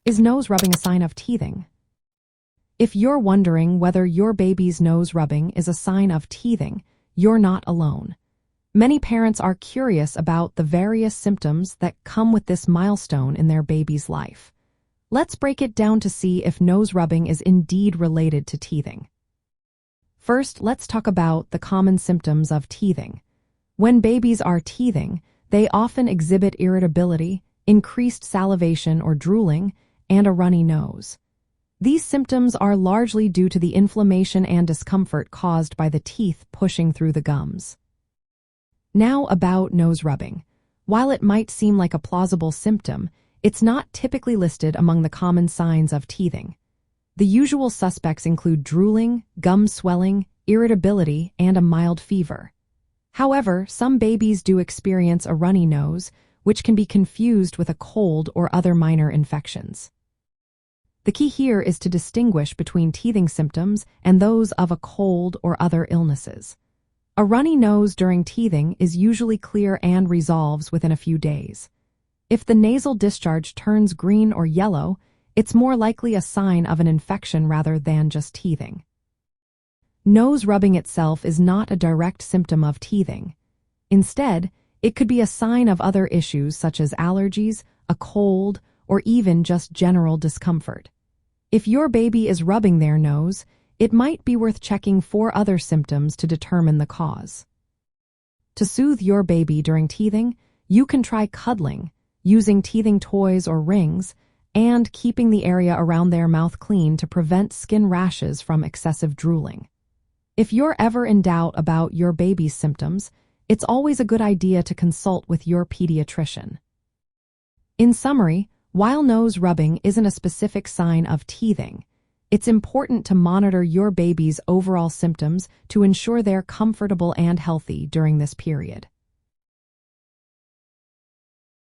Is nose rubbing a sign of teething? If you're wondering whether your baby's nose rubbing is a sign of teething, you're not alone. Many parents are curious about the various symptoms that come with this milestone in their baby's life. Let's break it down to see if nose rubbing is indeed related to teething. First, let's talk about the common symptoms of teething. When babies are teething, they often exhibit irritability, increased salivation or drooling, and a runny nose. These symptoms are largely due to the inflammation and discomfort caused by the teeth pushing through the gums. Now about nose rubbing. While it might seem like a plausible symptom, it's not typically listed among the common signs of teething. The usual suspects include drooling, gum swelling, irritability, and a mild fever. However, some babies do experience a runny nose, which can be confused with a cold or other minor infections. The key here is to distinguish between teething symptoms and those of a cold or other illnesses. A runny nose during teething is usually clear and resolves within a few days. If the nasal discharge turns green or yellow, it's more likely a sign of an infection rather than just teething. Nose rubbing itself is not a direct symptom of teething. Instead, it could be a sign of other issues such as allergies, a cold, or even just general discomfort. If your baby is rubbing their nose, it might be worth checking for other symptoms to determine the cause. To soothe your baby during teething, you can try cuddling, using teething toys or rings, and keeping the area around their mouth clean to prevent skin rashes from excessive drooling. If you're ever in doubt about your baby's symptoms, it's always a good idea to consult with your pediatrician. In summary, while nose rubbing isn't a specific sign of teething, it's important to monitor your baby's overall symptoms to ensure they're comfortable and healthy during this period.